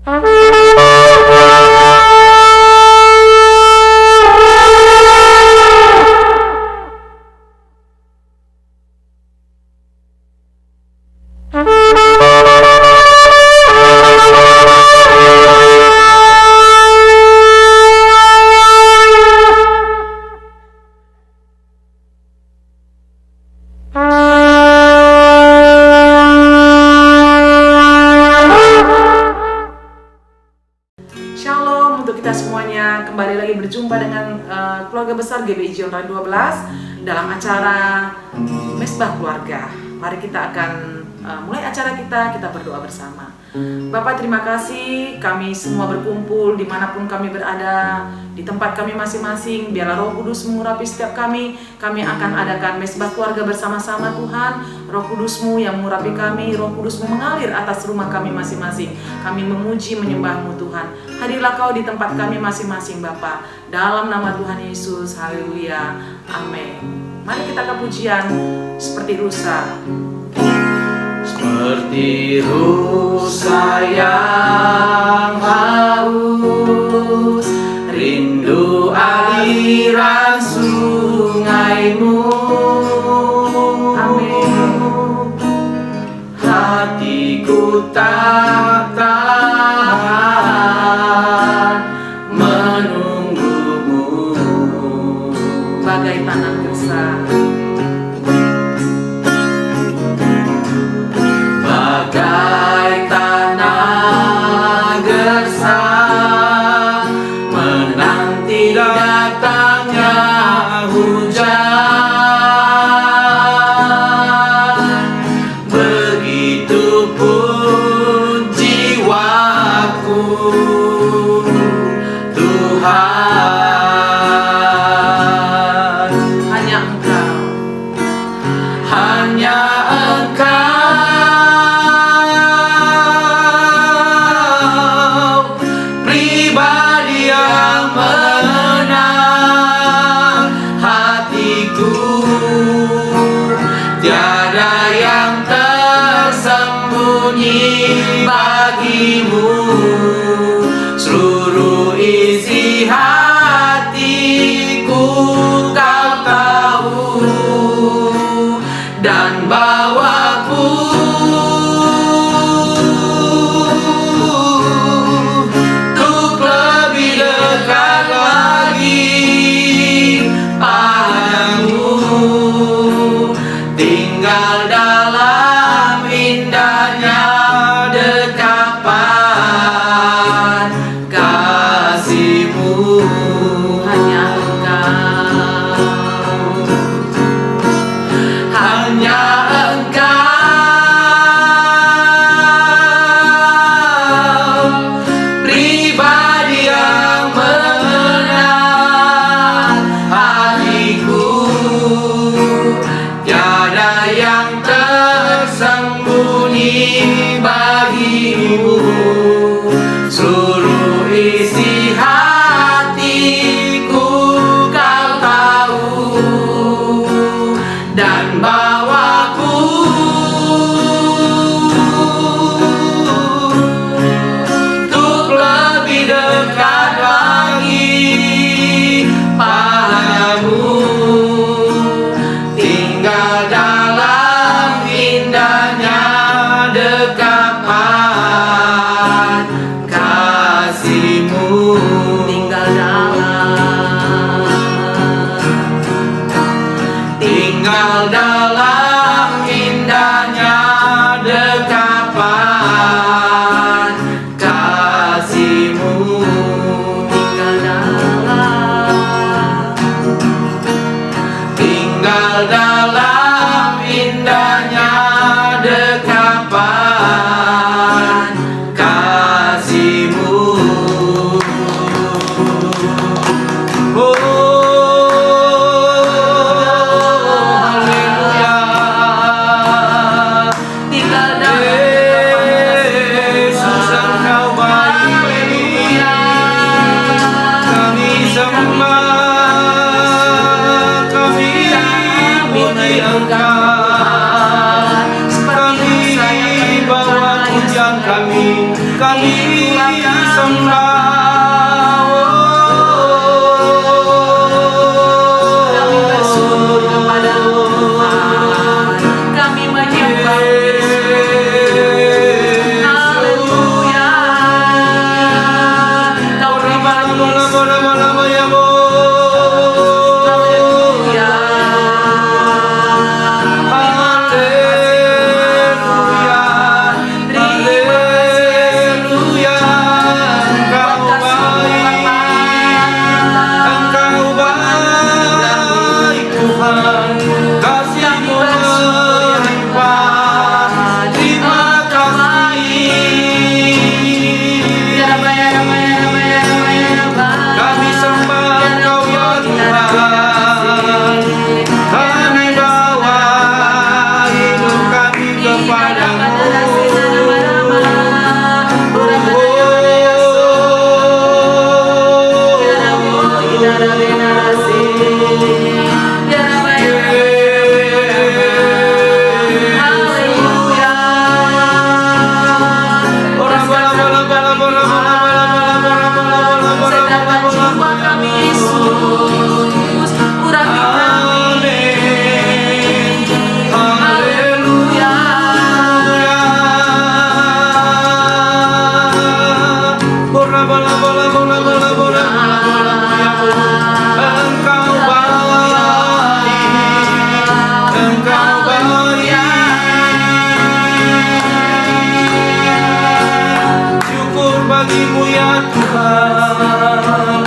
Shalom untuk kita semuanya, kembali lagi berjumpa dengan keluarga besar GBI Zion Raya 12 dalam acara Mesbah Keluarga. Mari kita akan mulai acara kita berdoa bersama. Bapak, terima kasih kami semua berkumpul dimanapun kami berada, di tempat kami masing-masing. Biarlah Roh Kudus mengurapi setiap kami akan adakan Mesbah Keluarga bersama-sama Tuhan. Roh Kudus-Mu yang mengurapi kami, Roh Kudus-Mu mengalir atas rumah kami masing-masing. Kami memuji menyembah-Mu Tuhan. Hadirlah Kau di tempat kami masing-masing Bapa. Dalam nama Tuhan Yesus, haleluya, amin. Mari kita ke pujian seperti rusa. Seperti rusa yang haus, rindu aliran sungai-Mu. Amin. Hatiku tak tahan menunggu-Mu, Bagai tanah gersang, bagai tanah gersang menanti datangnya hujan. Begitupun jiwaku, Tuhan, hanya Engkau. hanya Engkau pribadi yang menang hatiku. Tiada yang tersembunyi bagimu, seluruh isi hatiku Kau tahu, dan bawaku untuk lebih dekat lagi padamu, tinggal dalam indahnya dekapan kasih-Mu. Hanya Engkau, Hanya Engkau pribadi yang menang hatiku. Tiada yang tersembunyi bagimu, seluruh isi hatiku Kau tahu, dan bawaku untuk lebih dekat lagi padamu, tinggal dalam indahnya dekapan kasih-Mu. tinggal dalam indahnya dekapan kasih-Mu. Tinggal dalam indahnya dekapan kasih-Mu. Haleluya. tinggal dalam Yesus, Engkau baik. Kami sembah, kami puji Engkau. Kami bawa pujian kami Tuhan,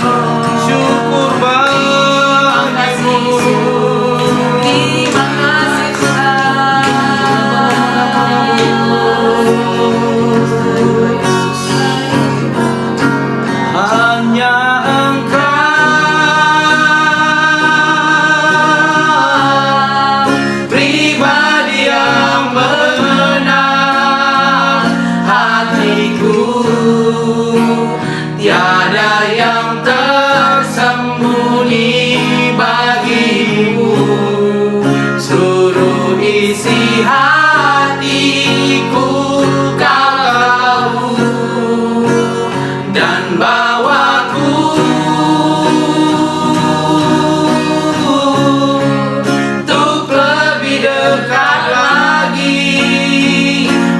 syukur bagimu. Terima kasih Hanya Engkau pribadi yang menang hatiku, tiada yang tersembunyi bagimu. Seluruh isi hatiku kau tahu, dan bawaku untuk lebih dekat lagi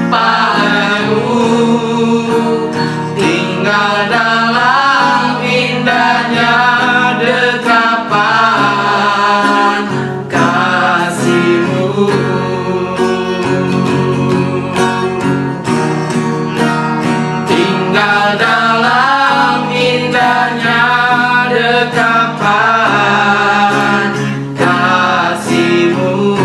padamu, tinggal dalam indahnya dekapan kasih-Mu. Tinggal dalam indahnya dekapan kasih-Mu.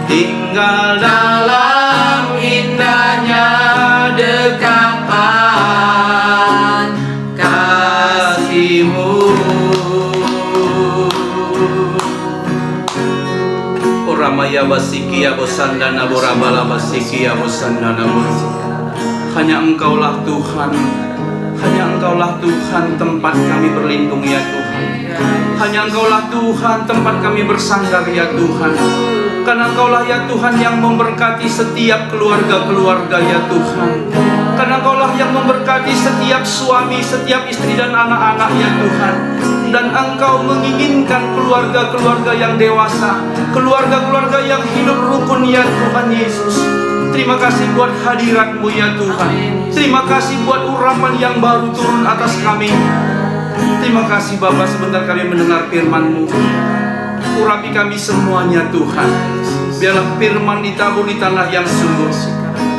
Tinggal dalam indahnya dekapan kasih-Mu. Ramaya basiki ya bosandana borabala basiki ya bosandana bos. Hanya Engkaulah Tuhan, hanya Engkaulah Tuhan tempat kami berlindung ya Tuhan. Hanya Engkaulah Tuhan tempat kami bersandar ya Tuhan. Karena Engkaulah ya Tuhan yang memberkati setiap keluarga-keluarga ya Tuhan. Karena Engkaulah yang memberkati setiap suami, setiap istri dan anak-anak ya Tuhan. Dan Engkau menginginkan keluarga-keluarga yang dewasa, keluarga-keluarga yang hidup rukun ya Tuhan Yesus. Terima kasih buat hadirat-Mu ya Tuhan. Terima kasih buat urapan yang baru turun atas kami. Terima kasih Bapa, sebentar kami mendengar firman-Mu. Urapi kami semuanya Tuhan. Biarlah firman ditabur di tanah yang subur.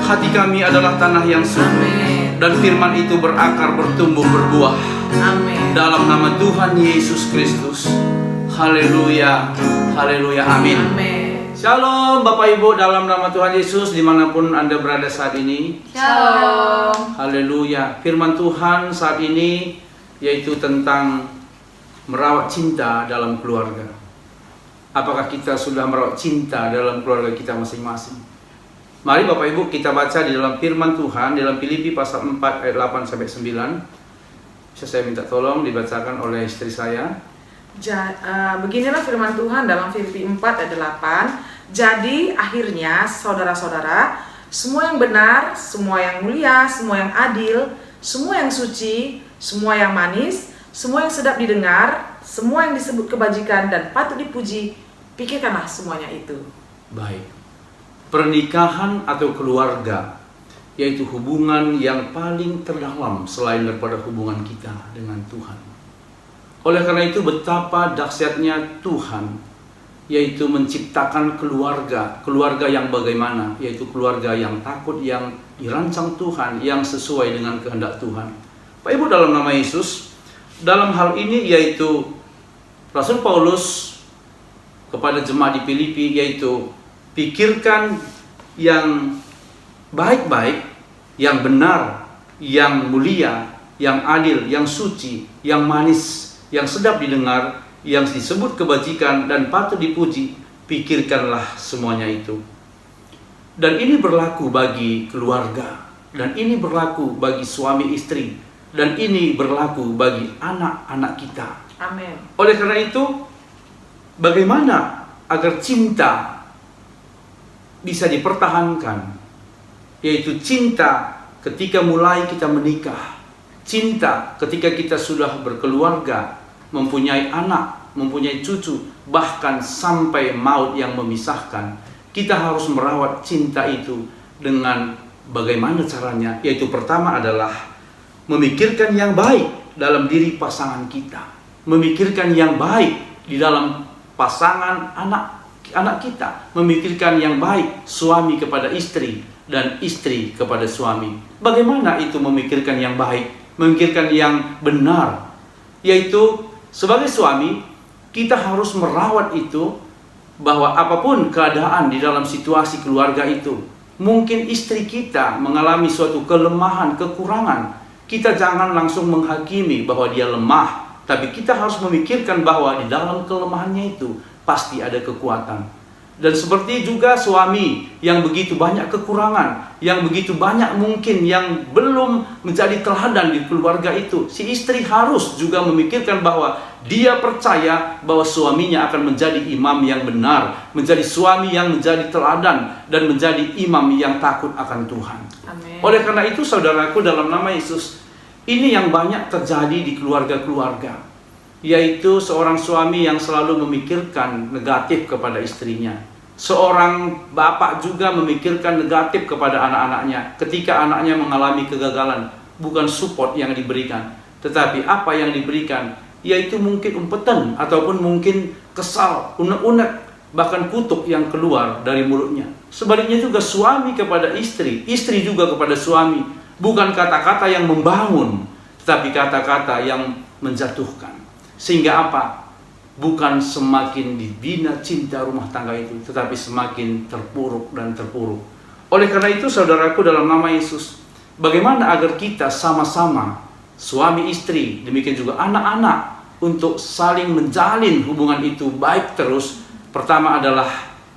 Hati kami adalah tanah yang subur, dan firman itu berakar, bertumbuh, berbuah. Amin. Dalam nama Tuhan Yesus Kristus. Haleluya, haleluya, amin. Amin. Shalom Bapak Ibu, dalam nama Tuhan Yesus dimanapun Anda berada saat ini. Shalom. Haleluya. Firman Tuhan saat ini yaitu tentang merawat cinta dalam keluarga. Apakah kita sudah merawat cinta dalam keluarga kita masing-masing? Mari Bapak Ibu kita baca di dalam firman Tuhan dalam Filipi pasal 4 ayat 8 sampai 9. Bisa saya minta tolong dibacakan oleh istri saya. Beginilah firman Tuhan dalam Filipi 4 ayat 8. Jadi akhirnya saudara-saudara, semua yang benar, semua yang mulia, semua yang adil, semua yang suci, semua yang manis, semua yang sedap didengar, semua yang disebut kebajikan dan patut dipuji, pikirkanlah semuanya itu. Baik. Pernikahan atau keluarga yaitu hubungan yang paling terdalam selain daripada hubungan kita dengan Tuhan. Oleh karena itu betapa dahsyatnya Tuhan yaitu menciptakan keluarga yang bagaimana, yaitu keluarga yang takut, yang dirancang Tuhan, yang sesuai dengan kehendak Tuhan. Pak Ibu, dalam nama Yesus, dalam hal ini yaitu Rasul Paulus kepada jemaat di Filipi yaitu pikirkan yang baik-baik, yang benar, yang mulia, yang adil, yang suci, yang manis, yang sedap didengar, yang disebut kebajikan dan patut dipuji, pikirkanlah semuanya itu. Dan ini berlaku bagi keluarga, dan ini berlaku bagi suami istri, dan ini berlaku bagi anak-anak kita. Amin. Oleh karena itu, bagaimana agar cinta bisa dipertahankan? Yaitu cinta ketika mulai kita menikah, cinta ketika kita sudah berkeluarga, mempunyai anak, mempunyai cucu, bahkan sampai maut yang memisahkan. Kita harus merawat cinta itu dengan bagaimana caranya? Yaitu pertama adalah memikirkan yang baik dalam diri pasangan kita, memikirkan yang baik di dalam pasangan anak anak kita, memikirkan yang baik, suami kepada istri dan istri kepada suami. Bagaimana itu memikirkan yang baik, memikirkan yang benar? Yaitu sebagai suami, kita harus merawat itu, bahwa apapun keadaan di dalam situasi keluarga itu, mungkin istri kita mengalami suatu kelemahan, kekurangan, kita jangan langsung menghakimi bahwa dia lemah, tapi kita harus memikirkan bahwa di dalam kelemahannya itu pasti ada kekuatan. Dan seperti juga suami yang begitu banyak kekurangan, yang begitu banyak mungkin yang belum menjadi teladan di keluarga itu, si istri harus juga memikirkan bahwa dia percaya bahwa suaminya akan menjadi imam yang benar, menjadi suami yang menjadi teladan, dan menjadi imam yang takut akan Tuhan. Amin. Oleh karena itu, saudaraku, dalam nama Yesus, ini yang banyak terjadi di keluarga-keluarga, yaitu seorang suami yang selalu memikirkan negatif kepada istrinya. Seorang bapak juga memikirkan negatif kepada anak-anaknya. Ketika anaknya mengalami kegagalan, bukan support yang diberikan, tetapi apa yang diberikan, yaitu mungkin umpetan, ataupun mungkin kesal, unek-unek, bahkan kutuk yang keluar dari mulutnya. Sebaliknya juga suami kepada istri, istri juga kepada suami. Bukan kata-kata yang membangun, tetapi kata-kata yang menjatuhkan. Sehingga apa? Bukan semakin dibina cinta rumah tangga itu, tetapi semakin terpuruk dan terpuruk. Oleh karena itu, saudaraku, dalam nama Yesus, bagaimana agar kita sama-sama, suami istri, demikian juga anak-anak, untuk saling menjalin hubungan itu baik terus? Pertama adalah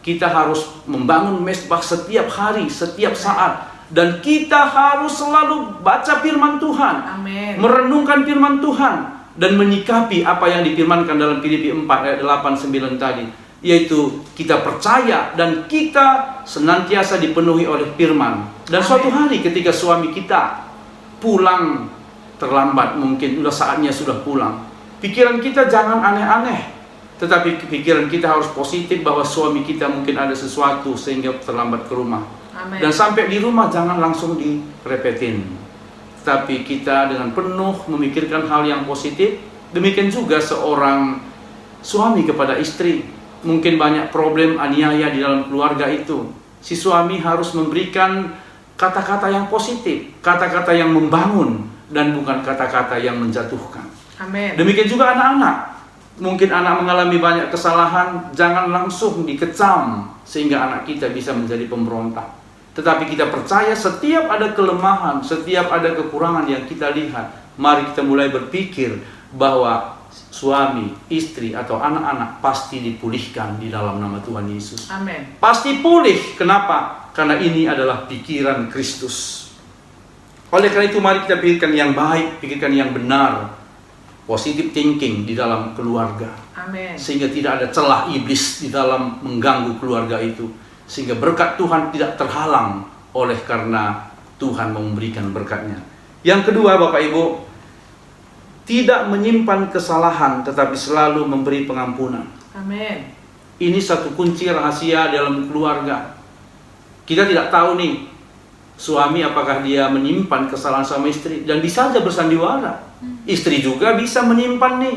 kita harus membangun mesbah setiap hari, setiap saat. Dan kita harus selalu baca firman Tuhan, Amin. merenungkan firman Tuhan, dan menyikapi apa yang difirmankan dalam Filipi 4 ayat 8-9 tadi, yaitu kita percaya dan kita senantiasa dipenuhi oleh firman. Dan suatu hari ketika suami kita pulang terlambat, mungkin sudah saatnya sudah pulang, pikiran kita jangan aneh-aneh, tetapi pikiran kita harus positif bahwa suami kita mungkin ada sesuatu sehingga terlambat ke rumah. Amen. Dan sampai di rumah jangan langsung direpetin, tapi kita dengan penuh memikirkan hal yang positif. Demikian juga seorang suami kepada istri, mungkin banyak problem aniaya di dalam keluarga itu. Si suami harus memberikan kata-kata yang positif, kata-kata yang membangun, dan bukan kata-kata yang menjatuhkan. Amin. Demikian juga anak-anak. Mungkin anak mengalami banyak kesalahan, jangan langsung dikecam sehingga anak kita bisa menjadi pemberontak. Tetapi kita percaya setiap ada kelemahan, setiap ada kekurangan yang kita lihat, mari kita mulai berpikir bahwa suami, istri, atau anak-anak pasti dipulihkan di dalam nama Tuhan Yesus. Amin. Pasti pulih. Kenapa? Karena ini adalah pikiran Kristus. Oleh karena itu, mari kita pikirkan yang baik, pikirkan yang benar, positive thinking di dalam keluarga. Amin. Sehingga tidak ada celah iblis di dalam mengganggu keluarga itu. Sehingga berkat Tuhan tidak terhalang oleh karena Tuhan memberikan berkatnya. Yang kedua, Bapak Ibu, tidak menyimpan kesalahan tetapi selalu memberi pengampunan. Amin. Ini satu kunci rahasia dalam keluarga. Kita tidak tahu nih, suami apakah dia menyimpan kesalahan sama istri, dan bisa saja bersandiwara. Istri juga bisa menyimpan nih.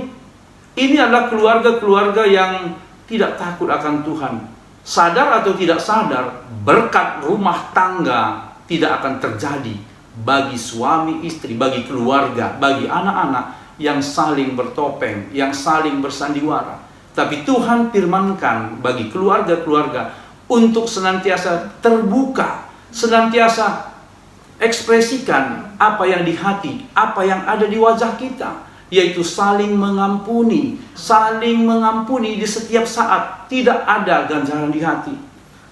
Ini adalah keluarga-keluarga yang tidak takut akan Tuhan. Sadar atau tidak sadar, berkat rumah tangga tidak akan terjadi bagi suami istri, bagi keluarga, bagi anak-anak yang saling bertopeng, yang saling bersandiwara. Tapi Tuhan firmankan bagi keluarga-keluarga untuk senantiasa terbuka, senantiasa ekspresikan apa yang di hati, apa yang ada di wajah kita, yaitu saling mengampuni di setiap saat, tidak ada ganjaran di hati.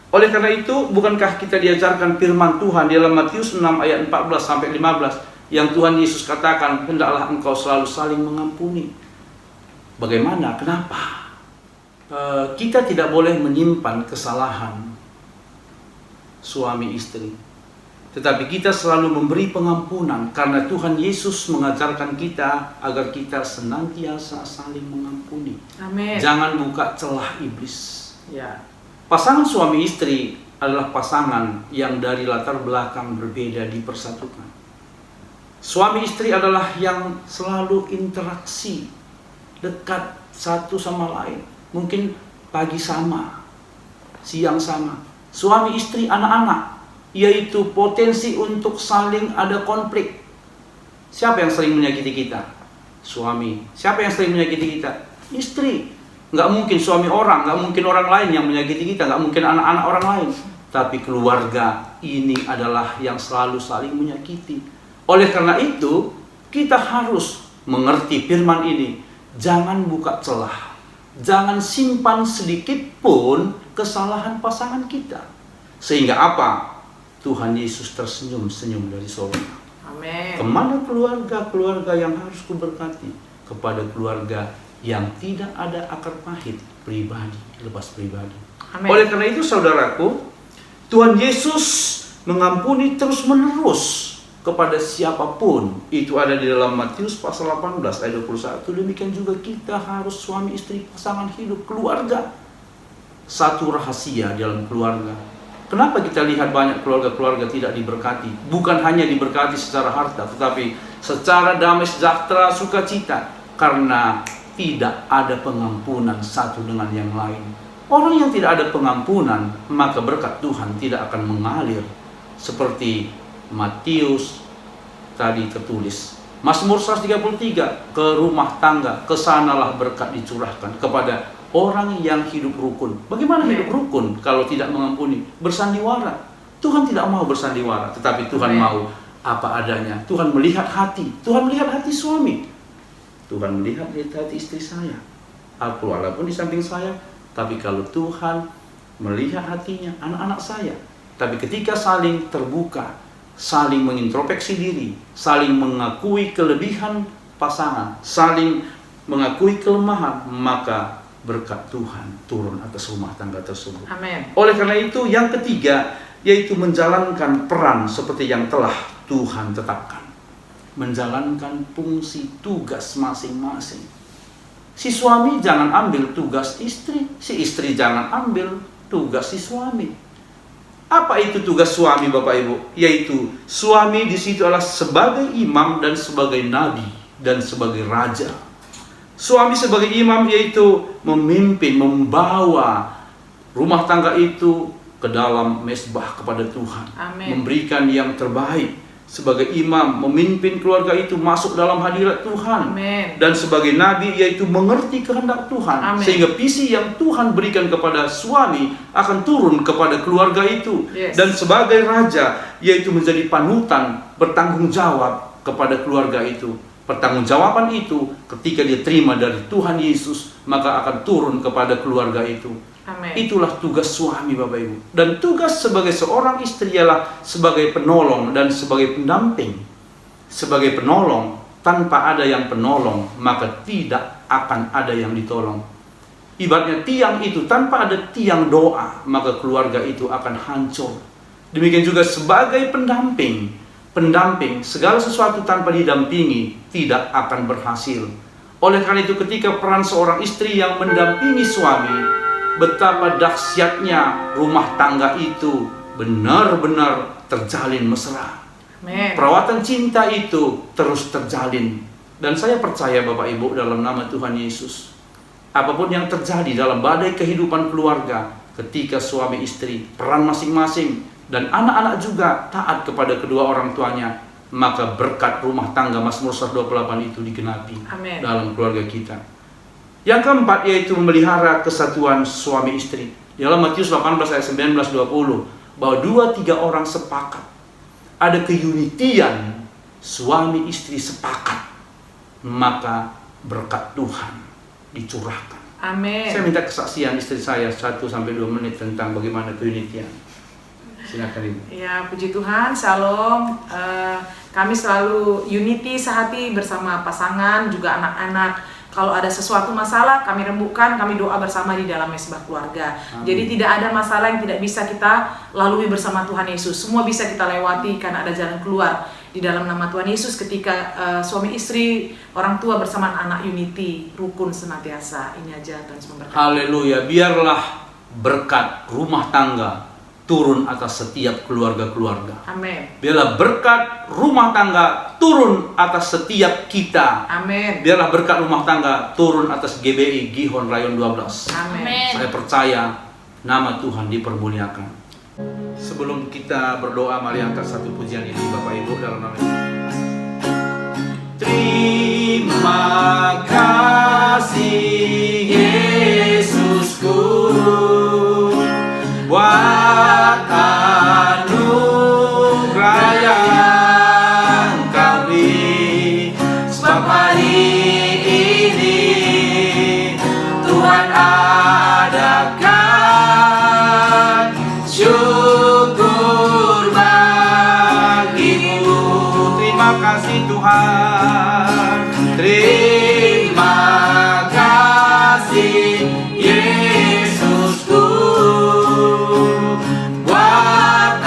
Oleh karena itu, bukankah kita diajarkan firman Tuhan di dalam Matius 6 ayat 14-15 yang Tuhan Yesus katakan, hendaklah engkau selalu saling mengampuni. Bagaimana? Kenapa? Kita tidak boleh menyimpan kesalahan suami istri, tetapi kita selalu memberi pengampunan karena Tuhan Yesus mengajarkan kita agar kita senantiasa saling mengampuni. Amin. Jangan buka celah iblis. Ya. Pasangan suami istri adalah pasangan yang dari latar belakang berbeda dipersatukan. Suami istri adalah yang selalu interaksi dekat satu sama lain. Mungkin pagi sama, situasi yang sama. Suami, istri, anak-anak, yaitu potensi untuk saling ada konflik. Siapa yang sering menyakiti kita? Suami. Siapa yang sering menyakiti kita? Istri. Nggak mungkin suami orang, nggak mungkin orang lain yang menyakiti kita, nggak mungkin anak-anak orang lain. Tapi keluarga ini adalah yang selalu saling menyakiti. Oleh karena itu, kita harus mengerti firman ini. Jangan buka celah. Jangan simpan sedikit pun kesalahan pasangan kita. Sehingga apa? Tuhan Yesus tersenyum-senyum dari sorga. Amin. Kemana keluarga-keluarga yang harus kuberkati? Kepada keluarga yang tidak ada akar pahit pribadi, lepas pribadi. Amin. Oleh karena itu saudaraku, Tuhan Yesus mengampuni terus-menerus kepada siapapun. Itu ada di dalam Matius pasal 18 ayat 21. Demikian juga kita harus suami istri, pasangan hidup, keluarga. Satu rahasia dalam keluarga. Kenapa kita lihat banyak keluarga-keluarga tidak diberkati? Bukan hanya diberkati secara harta, tetapi secara damai sejahtera, sukacita. Karena tidak ada pengampunan satu dengan yang lain. Orang yang tidak ada pengampunan, maka berkat Tuhan tidak akan mengalir. Seperti Matius tadi tertulis. Mazmur 133, ke rumah tangga, kesanalah berkat dicurahkan kepada orang yang hidup rukun. Bagaimana hidup rukun kalau tidak mengampuni? Bersandiwara. Tuhan tidak mau bersandiwara, tetapi Tuhan mau apa adanya. Tuhan melihat hati. Tuhan melihat hati suami. Tuhan melihat hati istri saya. Aku walaupun di samping saya, tapi kalau Tuhan melihat hatinya anak-anak saya. Tapi ketika saling terbuka, saling mengintrospeksi diri, saling mengakui kelebihan pasangan, saling mengakui kelemahan, maka berkat Tuhan turun atas rumah tangga tersebut. Amin. Oleh karena itu, yang ketiga yaitu menjalankan peran seperti yang telah Tuhan tetapkan. Menjalankan fungsi tugas masing-masing. Si suami jangan ambil tugas istri, si istri jangan ambil tugas si suami. Apa itu tugas suami, Bapak Ibu? Yaitu suami di situ adalah sebagai imam dan sebagai nabi dan sebagai raja. Suami sebagai imam yaitu memimpin, membawa rumah tangga itu ke dalam mezbah kepada Tuhan. Amin. Memberikan yang terbaik. Sebagai imam, memimpin keluarga itu masuk dalam hadirat Tuhan. Amin. Dan sebagai nabi yaitu mengerti kehendak Tuhan. Amin. Sehingga visi yang Tuhan berikan kepada suami akan turun kepada keluarga itu. Yes. Dan sebagai raja yaitu menjadi panutan, bertanggung jawab kepada keluarga itu. Pertanggungjawaban itu ketika dia terima dari Tuhan Yesus, maka akan turun kepada keluarga itu. Amin. Itulah tugas suami, Bapak Ibu. Dan tugas sebagai seorang istri ialah sebagai penolong dan sebagai pendamping. Sebagai penolong, tanpa ada yang penolong, maka tidak akan ada yang ditolong. Ibaratnya tiang itu, tanpa ada tiang doa, maka keluarga itu akan hancur. Demikian juga sebagai pendamping. Pendamping, segala sesuatu tanpa didampingi tidak akan berhasil. Oleh karena itu, ketika peran seorang istri yang mendampingi suami, betapa dahsyatnya rumah tangga itu benar-benar terjalin mesra. Amin. Perawatan cinta itu terus terjalin. Dan saya percaya Bapak Ibu dalam nama Tuhan Yesus, apapun yang terjadi dalam badai kehidupan keluarga, ketika suami istri, peran masing-masing, dan anak-anak juga taat kepada kedua orang tuanya, maka berkat rumah tangga Mazmur 128 itu digenapi. Amin. Dalam keluarga kita. Yang keempat yaitu memelihara kesatuan suami istri. Dalam Matius 18 ayat 19-20, bahwa 2-3 orang sepakat. Ada keunitian, suami istri sepakat, maka berkat Tuhan dicurahkan. Amin. Saya minta kesaksian istri saya 1-2 menit tentang bagaimana keunitian. Silakan Ibu. Ya, puji Tuhan, Shalom. Kami selalu unity sehati bersama pasangan, juga anak-anak. Kalau ada sesuatu masalah, kami rembukan, kami doa bersama di dalam mezbah keluarga. Amin. Jadi tidak ada masalah yang tidak bisa kita lalui bersama Tuhan Yesus. Semua bisa kita lewati karena ada jalan keluar di dalam nama Tuhan Yesus. Ketika suami istri, orang tua bersama anak unity, rukun senantiasa. Ini aja Tuhan Yesus memberkati. Haleluya. Biarlah berkat rumah tangga turun atas setiap keluarga-keluarga. Amin. Biarlah berkat rumah tangga turun atas setiap kita. Amin. Biarlah berkat rumah tangga turun atas GBI Gihon Rayon 12. Amin. Amin. Saya percaya nama Tuhan dipermuliakan. Sebelum kita berdoa, mari angkat satu pujian ini Bapak Ibu dalam nama Terima kasih Yesusku buat anugerah yang Kau beri, sebab hari ini Tuhan adakan syukur bagimu. Terima kasih Tuhan, terima kasih Yesusku buat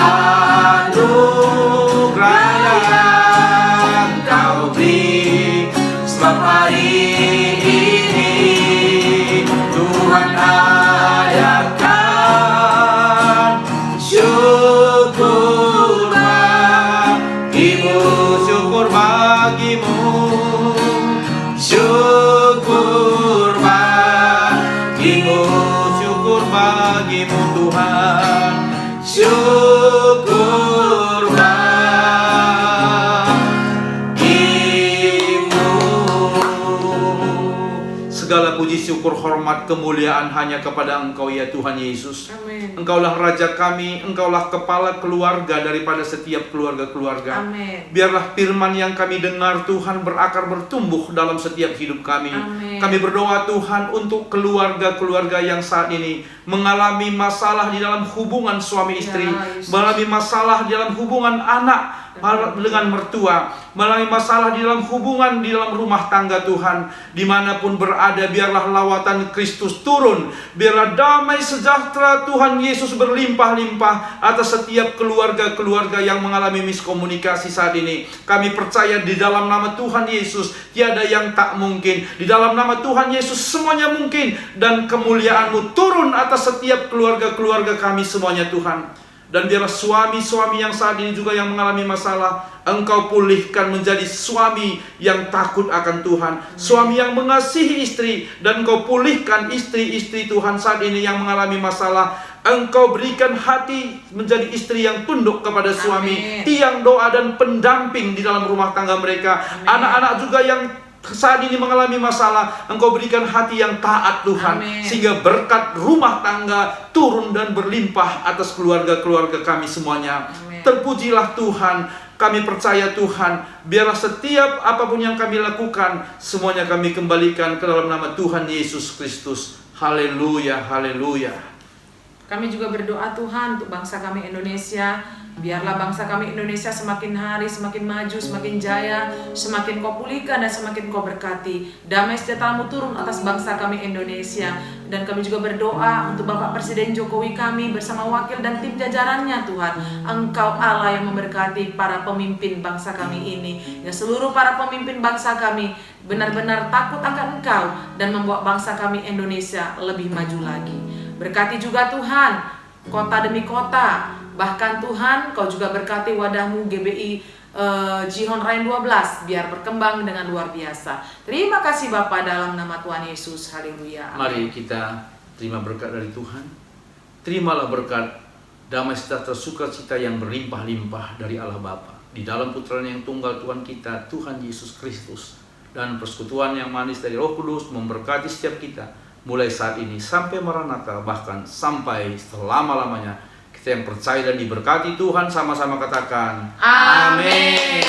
anugerah yang Kau beri, sebab hari ini Tuhan adakan syukur bagimu, syukur bagimu, syukur bagimu, syukur bagimu Tuhan, syukur bagimu. Segala puji, syukur, hormat, kemuliaan hanya kepada Engkau ya Tuhan Yesus. Amin. Engkaulah Raja kami, Engkaulah kepala keluarga daripada setiap keluarga-keluarga. Amin. Biarlah firman yang kami dengar Tuhan berakar bertumbuh dalam setiap hidup kami. Amin. Kami berdoa Tuhan untuk keluarga-keluarga yang saat ini mengalami masalah di dalam hubungan suami istri, Yesus. mengalami masalah di dalam hubungan anak dengan mertua, mengalami masalah di dalam hubungan di dalam rumah tangga Tuhan. Dimanapun berada, biarlah lawatan Kristus turun, biarlah damai sejahtera Tuhan Yesus berlimpah-limpah atas setiap keluarga-keluarga yang mengalami miskomunikasi saat ini. Kami percaya di dalam nama Tuhan Yesus tiada yang tak mungkin. Di dalam nama Tuhan Yesus semuanya mungkin, dan kemuliaan-Mu turun atas setiap keluarga-keluarga kami semuanya Tuhan. Dan biarlah suami-suami yang saat ini juga yang mengalami masalah, Engkau pulihkan menjadi suami yang takut akan Tuhan, suami yang mengasihi istri, dan Engkau pulihkan istri-istri Tuhan saat ini yang mengalami masalah. Engkau berikan hati menjadi istri yang tunduk kepada suami, tiang doa dan pendamping di dalam rumah tangga mereka. Anak-anak juga yang saat ini mengalami masalah, Engkau berikan hati yang taat Tuhan. Amin. Sehingga berkat rumah tangga turun dan berlimpah atas keluarga-keluarga kami semuanya. Amin. Terpujilah Tuhan. Kami percaya Tuhan, biarlah setiap apapun yang kami lakukan, semuanya kami kembalikan ke dalam nama Tuhan Yesus Kristus. Haleluya, haleluya. Kami juga berdoa Tuhan untuk bangsa kami Indonesia. Biarlah bangsa kami Indonesia semakin hari semakin maju, semakin jaya, semakin Kau pulihkan dan semakin Kau berkati. Damai sejahtera-Mu turun atas bangsa kami Indonesia. Dan kami juga berdoa untuk Bapak Presiden Jokowi kami bersama wakil dan tim jajarannya Tuhan. Engkau Allah yang memberkati para pemimpin bangsa kami ini. Ya, seluruh para pemimpin bangsa kami benar-benar takut akan Engkau dan membuat bangsa kami Indonesia lebih maju lagi. Berkati juga Tuhan kota demi kota. Bahkan Tuhan, Kau juga berkati wadah-Mu GBI Jihoon Rain 12 biar berkembang dengan luar biasa. Terima kasih Bapa dalam nama Tuhan Yesus. Haleluya. Mari kita terima berkat dari Tuhan. Terimalah berkat damai sejahtera sukacita yang berlimpah-limpah dari Allah Bapa di dalam Putranya yang tunggal Tuhan kita, Tuhan Yesus Kristus, dan persekutuan yang manis dari Roh Kudus memberkati setiap kita mulai saat ini sampai Maranatha, bahkan sampai selama-lamanya. Kita yang percaya dan diberkati Tuhan sama-sama katakan Amin.